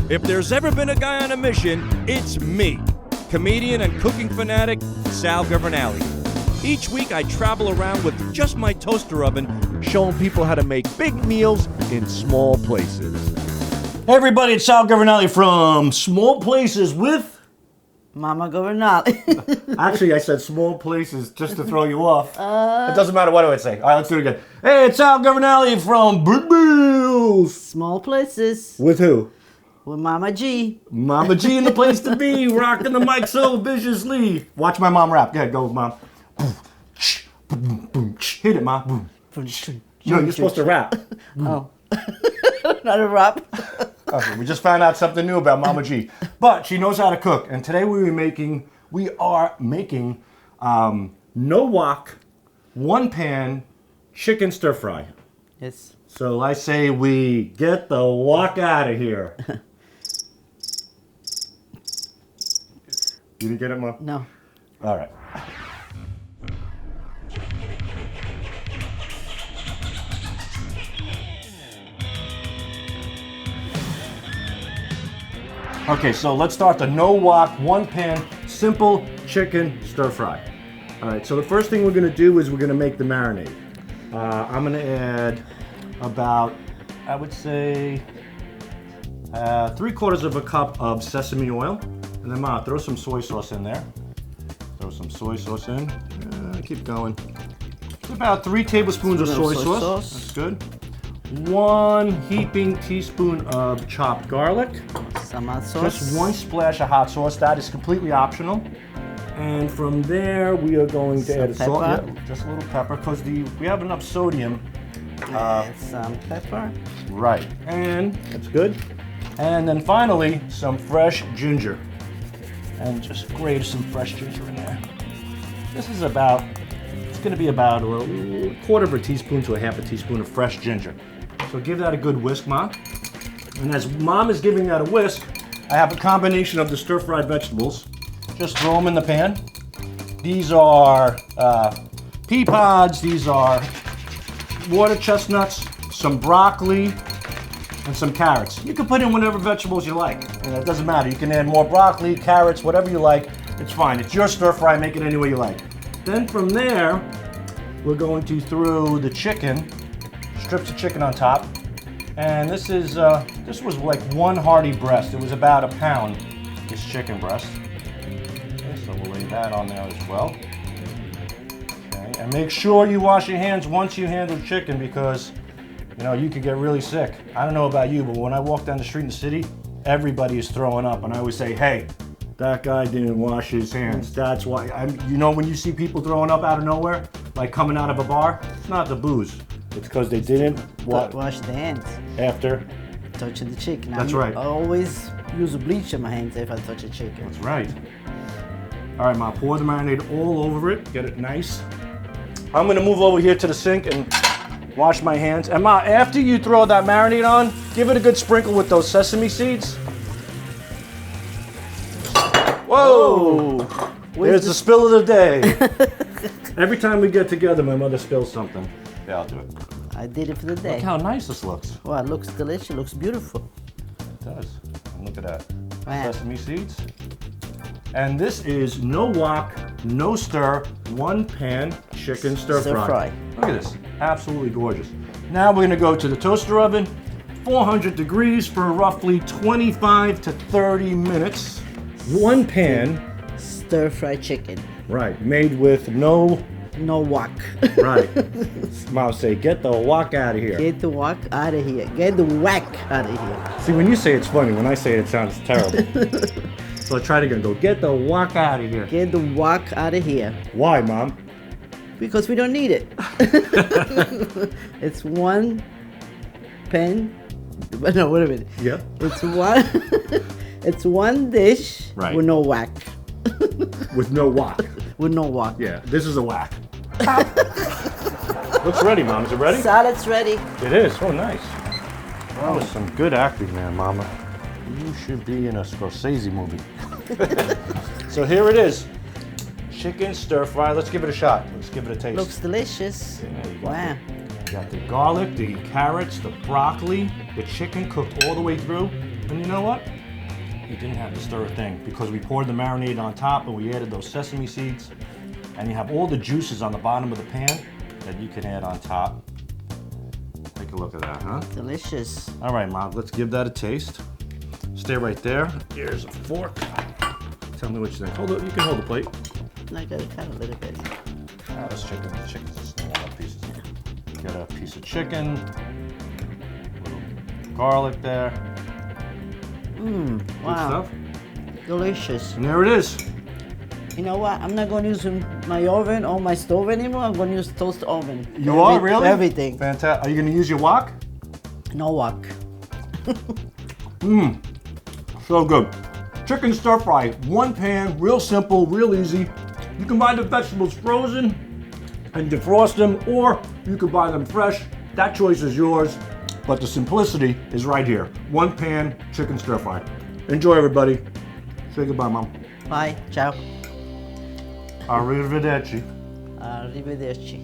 If there's ever been a guy on a mission, it's me, comedian and cooking fanatic Sal Governale. Each week I travel around with just my toaster oven, showing people how to make big meals in small places. Hey everybody, it's Sal Governale from Small Places with... Mama Governale. Actually, I said small places just to throw you off. It doesn't matter what I would say. All right, let's do it again. Hey, it's Sal Governale from Big Meals. Small places. With who? With Mama G. Mama G in the place to be, rocking the mic so viciously. Watch my mom rap. Go ahead, go, Mom. Hit it, Mom. No, you're supposed to rap. Oh. Not a rap. Okay, we just found out something new about Mama G. But she knows how to cook. And today we are making no wok, one pan chicken stir fry. Yes. So I say we get the wok out of here. You didn't get it, Mom? No. All right. Okay, so let's start the no wok, one pan, simple chicken stir fry. All right, so the first thing we're gonna do is we're gonna make the marinade. I'm gonna add about, I would say, 3/4 of a cup of sesame oil. And then throw some soy sauce in there. Throw some soy sauce in. Keep going. It's about 3 tablespoons of soy sauce. That's good. 1 heaping teaspoon of chopped garlic. Some hot sauce. Just 1 splash of hot sauce. That is completely optional. And from there, we are going to add salt. Yeah, just a little pepper, because we have enough sodium. And some pepper. Right. And that's good. And then finally, some fresh ginger. And just grate some fresh ginger in there. This is about, it's going to be about a 1/4 teaspoon to a 1/2 teaspoon of fresh ginger. So give that a good whisk, Mom. And as Mom is giving that a whisk, I have a combination of the stir-fried vegetables. Just throw them in the pan. These are pea pods, these are water chestnuts, some broccoli, and some carrots. You can put in whatever vegetables you like. And it doesn't matter. You can add more broccoli, carrots, whatever you like. It's fine. It's your stir fry. Make it any way you like. Then from there, we're going to throw the chicken, strips of chicken on top. And this was like 1 hearty breast. It was about 1 pound, this chicken breast. Okay, so we'll lay that on there as well. Okay, and make sure you wash your hands once you handle chicken, because you know, you could get really sick. I don't know about you, but when I walk down the street in the city, everybody is throwing up. And I always say, hey, that guy didn't wash his hands. That's why. You know, when you see people throwing up out of nowhere, like coming out of a bar, it's not the booze. It's because they didn't wash their hands. After touching the chicken. That's right. I always use bleach in my hands if I touch a chicken. That's right. All right, Ma, pour the marinade all over it. Get it nice. I'm going to move over here to the sink and wash my hands. And Ma, after you throw that marinade on, give it a good sprinkle with those sesame seeds. Whoa! There's the spill of the day. Every time we get together, my mother spills something. Yeah, I'll do it. I did it for the day. Look how nice this looks. Wow, it looks delicious. It looks beautiful. It does. And look at that. Wow. Sesame seeds. And this is no wok, no stir, 1 pan chicken stir fry. Look at this. Absolutely gorgeous. Now we're going to go to the toaster oven, 400 degrees for roughly 25 to 30 minutes. 1 pan. Stir-fry chicken. Right. Made with no wok. Right. Mom say, get the wok out of here. Get the wok out of here. Get the whack out of here. See, when you say it's funny, when I say it, it sounds terrible. So I try it again. Go, get the wok out of here. Get the wok out of here. Why, Mom? Because we don't need it. It's 1 pan. No, wait a minute. Yeah. It's 1 dish with no whack. With no wok. With no wok. Yeah, this is a whack. Looks ready, Mom. Is it ready? Salad's ready. It is. Oh, nice. That was some good acting there, Mama. You should be in a Scorsese movie. So here it is. Chicken stir fry. Let's give it a shot. Let's give it a taste. Looks delicious. Yeah, Wow. You got the garlic, the carrots, the broccoli, the chicken cooked all the way through. And you know what? you didn't have to stir a thing because we poured the marinade on top and we added those sesame seeds. And you have all the juices on the bottom of the pan that you can add on top. Take a look at that, huh? Delicious. All right, Mom, let's give that a taste. Stay right there. Here's a fork. Tell me what you think. Hold it. You can hold the plate. I gotta cut a little bit. This chicken. The chicken's just small pieces. Get a piece of chicken. A little garlic there. Mmm. Good Wow. stuff. Delicious. And there it is. You know what? I'm not gonna use my oven or my stove anymore. I'm gonna use toast oven. You are really? Everything. Fantastic. Are you going to use your wok? No wok. Mmm. So good. Chicken stir fry. One pan. Real simple. Real easy. You can buy the vegetables frozen and defrost them, or you can buy them fresh. That choice is yours. But the simplicity is right here. One pan chicken stir fry. Enjoy, everybody. Say goodbye, Mom. Bye. Ciao. Arrivederci. Arrivederci.